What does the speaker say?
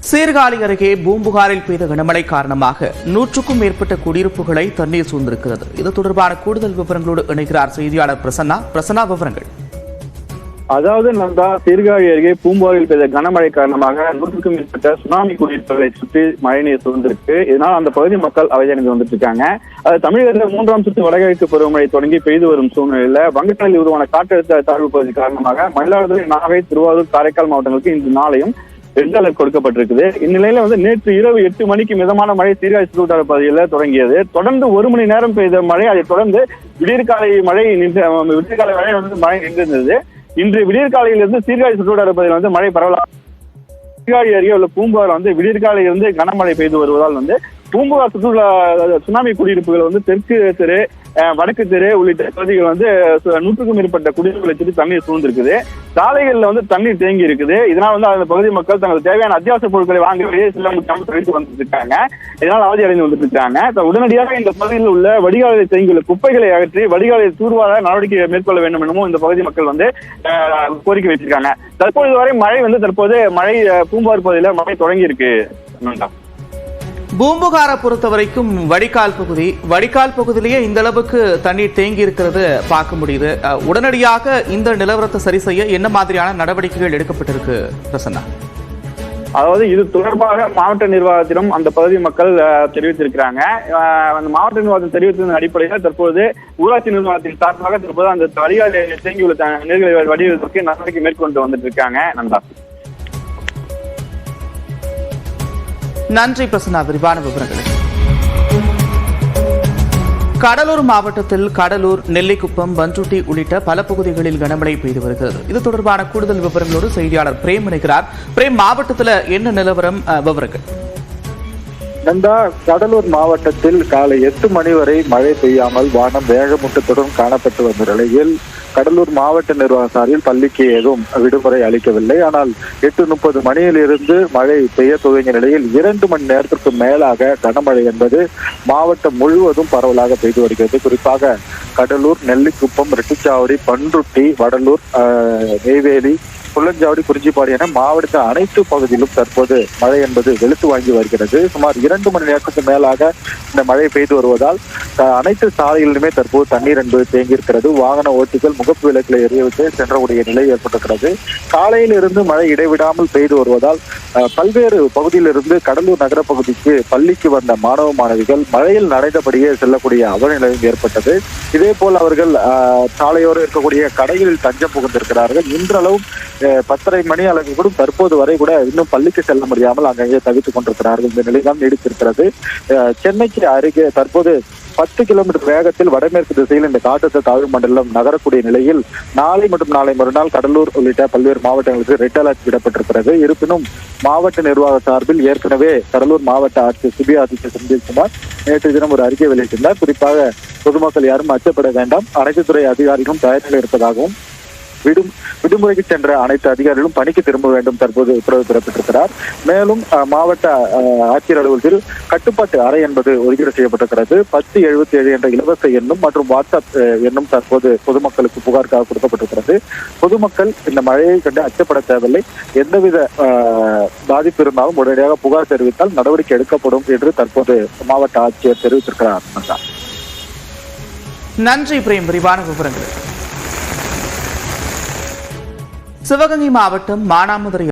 சீர்காழி அருகே பூம்புகாரில் பெய்த கனமழை காரணமாக 100க்கும் மேற்பட்ட குடியிருப்புகளை தண்ணீர் சூழ்ந்திருக்கிறது. இது தொடர்பான கூடுதல் விவரங்களோடு இணைகிறார் செய்தியாளர் பிரசன்னா. விவரங்கள். அதாவது நந்தா, சீர்காழி அருகே பூம்புகாரில் பெய்த கனமழை காரணமாக 100க்கும் மேற்பட்ட சுனாமி குடியிருப்புகளை சுற்றி மழைநீர் சூழ்ந்திருக்கு. இதனால் அந்த பகுதி மக்கள் அவதியடைந்து வந்துட்டு இருக்காங்க. தமிழகத்தில் 3ஆம் சுற்று வடகிழக்கு பருவமழை தொடங்கி பெய்து வரும் சூழ்நிலையில வங்கக்கடலில் உருவான காற்றழுத்த தாழ்வு பகுதி காரணமாக மயிலாடுதுறை, நாகை, திருவாரூர், காரைக்கால் மாவட்டங்களுக்கு இன்று நாளையும் ரெட் அலர்ட் கொடுக்கப்பட்டிருக்குது. இந்நிலையில நேற்று இரவு 8 மணிக்கு மிதமான மழை சீர்காழி சுற்றுவட்டார பகுதியில் தொடங்கியது. தொடர்ந்து 1 மணி நேரம் பெய்த மழை, அதைத் தொடர்ந்து விடியற்காலை மழை நின்றிருந்தது. இன்று விடியற்காலையிலிருந்து சீர்காழி சுற்றுவட்டார பகுதியில் மழை பரவலாக சீர்காழி அருகே உள்ள பூம்புகார் விடியற்காலையிலிருந்து கனமழை பெய்து வருவதால் பூம்புகார் சுற்றுலா சுனாமி குடியிருப்புகள் தெற்கு தெரு, வடக்கு தெரு உள்ளிட்ட பகுதிகள் 100க்கும் மேற்பட்ட குடியிருப்புகளை சுற்றி தண்ணீர் சூழ்ந்திருக்குது. சாலைகள்ல தண்ணீர் தேங்கி இருக்குது. இதனால் அந்த பகுதி மக்கள் தங்களுக்கு தேவையான அத்தியாவசிய பொருட்களை வாங்க வெளியே செல்ல முடியாமல் தவிர்த்து வந்துட்டு இருக்காங்க. இதனால் அவதி அடைந்து வந்துட்டு இருக்காங்க. உடனடியாக இந்த பகுதியில் உள்ள வடிகாலில் தேங்கியுள்ள குப்பைகளை அகற்றி வடிகாலில் தூர்வார நடவடிக்கை மேற்கொள்ள வேண்டும் எனவும் இந்த பகுதி மக்கள் கோரிக்கை வச்சிருக்காங்க. தற்போது வரை மழை மழை பூம்புகார் பகுதியில் மழை தொடங்கி இருக்கு. பூம்புகாரை பொறுத்த வரைக்கும் வடிகால் பகுதியிலேயே இந்த அளவுக்கு தண்ணீர் தேங்கி இருக்கிறது பார்க்க முடியுது. உடனடியாக இந்த நிலவரத்தை சரி செய்ய என்ன மாதிரியான நடவடிக்கைகள் எடுக்கப்பட்டிருக்கு பிரசன்னா? அதாவது இது தொடர்பாக மாவட்ட நிர்வாகத்திடம் அந்த பகுதி மக்கள் தெரிவித்திருக்கிறாங்க. அந்த மாவட்ட நிர்வாகத்தில் தெரிவித்ததன் அடிப்படையில் தற்போது ஊராட்சி நிர்வாகத்தின் சார்பாக தற்போது அந்த வடிகால் தேங்கியுள்ள நீர்களை வடிவதற்கு நடவடிக்கை மேற்கொண்டு வந்துட்டு இருக்காங்க. நன்றா. நன்றி பிரசன்னா, விரிவான விவரங்களுக்கு. கடலூர் மாவட்டத்தில் கடலூர், நெல்லிக்குப்பம், பண்ருட்டி உள்ளிட்ட பல பகுதிகளில் கனமழை பெய்து வருகிறது. இது தொடர்பான கூடுதல் விவரங்களோடு செய்தியாளர் பிரேம் இணைக்கிறார். பிரேம், மாவட்டத்தில் என்ன நிலவரம், விவரங்கள்? நந்தா, கடலூர் மாவட்டத்தில் காலை 8 மணி வரை மழை பெய்யாமல் வானம் மேகமூட்டத்துடன் காணப்பட்டு வந்த நிலையில் கடலூர் மாவட்ட நிர்வாக சார்பில் பள்ளிக்கு ஏதும் விடுமுறை அளிக்கவில்லை. ஆனால் 8:30 மணியிலிருந்து மழை பெய்ய துவங்கிய நிலையில் 2 மணி நேரத்திற்கு மேலாக கனமழை என்பது மாவட்டம் முழுவதும் பரவலாக பெய்து வருகிறது. குறிப்பாக கடலூர், நெல்லிக்குப்பம், ரெட்டிச்சாவடி, பண்ருட்டி, வடலூர், நெய்வேலி, புள்ளஞ்சாவடி, குறிஞ்சிப்பாடி என மாவட்டத்தின் அனைத்து பகுதியிலும் தற்போது மழை என்பது வெளுத்து வாங்கி வருகிறது. சுமார் 2 மணி நேரத்துக்கு மேலாக இந்த மழை பெய்து வருவதால் அனைத்து சாலைகளிலுமே தற்போது தண்ணீர் என்பது தேங்கியிருக்கிறது. வாகன ஓட்டிகள் முகப்பு விளக்குகளை எரியவிட்டு சென்றக்கூடிய நிலை ஏற்பட்டிருக்கிறது. காலையில் இருந்து மழை இடைவிடாமல் பெய்து வருவதால் பல்வேறு பகுதியிலிருந்து கடலூர் நகர பகுதிக்கு பள்ளிக்கு வந்த மாணவ மாணவிகள் மழையில் நனைந்தபடியே செல்லக்கூடிய அவலநிலையும் ஏற்பட்டது. இதே போல் அவர்கள் சாலையோடு இருக்கக்கூடிய கடைகளில் தஞ்சம் புகுந்திருக்கிறார்கள். இன்றளவும் 10:30 மணி அளவு கூட தற்போது வரை கூட இன்னும் பள்ளிக்கு செல்ல முடியாமல் அங்கங்கே தவித்துக் கொண்டிருக்கிறார்கள். இந்த நிலைதான் நீடித்திருக்கிறது. சென்னைக்கு அருகே தற்போது 10 கிலோமீட்டர் வேகத்தில் வடமேற்கு திசையில் இந்த காற்றழுத்த தாழ்வு மண்டலம் நகரக்கூடிய நிலையில் நாளை மற்றும் நாளை மறுநாள் கடலூர் உள்ளிட்ட பல்வேறு மாவட்டங்களுக்கு ரெட் அலர்ட் விடப்பட்டிருக்கிறது. இருப்பினும் மாவட்ட நிர்வாக சார்பில் ஏற்கனவே கடலூர் மாவட்ட ஆட்சியர் சுபி ஆதித்ய செந்தில்குமார் நேற்று தினம் ஒரு அறிக்கை வெளியிட்டிருந்தார். குறிப்பாக பொதுமக்கள் யாரும் அச்சப்பட வேண்டாம், அனைத்து துறை அதிகாரிகளும் தயாரில் இருப்பதாகவும் விடுமுறைக்கு சென்ற அனைத்து அதிகாரிகளும் பணிக்கு திரும்ப வேண்டும் தற்போது உத்தரவு பிறப்பித்திருக்கிறார். மேலும் மாவட்ட ஆட்சியர் அலுவலகத்தில் கட்டுப்பாட்டு அறை என்பது ஒதுக்கீடு செய்யப்பட்டிருக்கிறது. 1077 என்ற இலவச எண்ணும் மற்றும் வாட்ஸ்அப் எண்ணும் தற்போது பொதுமக்களுக்கு புகாருக்காக கொடுக்கப்பட்டிருக்கிறது. பொதுமக்கள் இந்த மழையை கண்டு அச்சப்பட தேவையில்லை. எந்தவித பாதிப்பு இருந்தாலும் உடனடியாக புகார் தெரிவித்தால் நடவடிக்கை எடுக்கப்படும் என்று தற்போது மாவட்ட ஆட்சியர் தெரிவித்திருக்கிறார். நன்றி பிரேம், விரிவான விவரங்கள். சிவகங்கை மாவட்டம் மானாமதுரை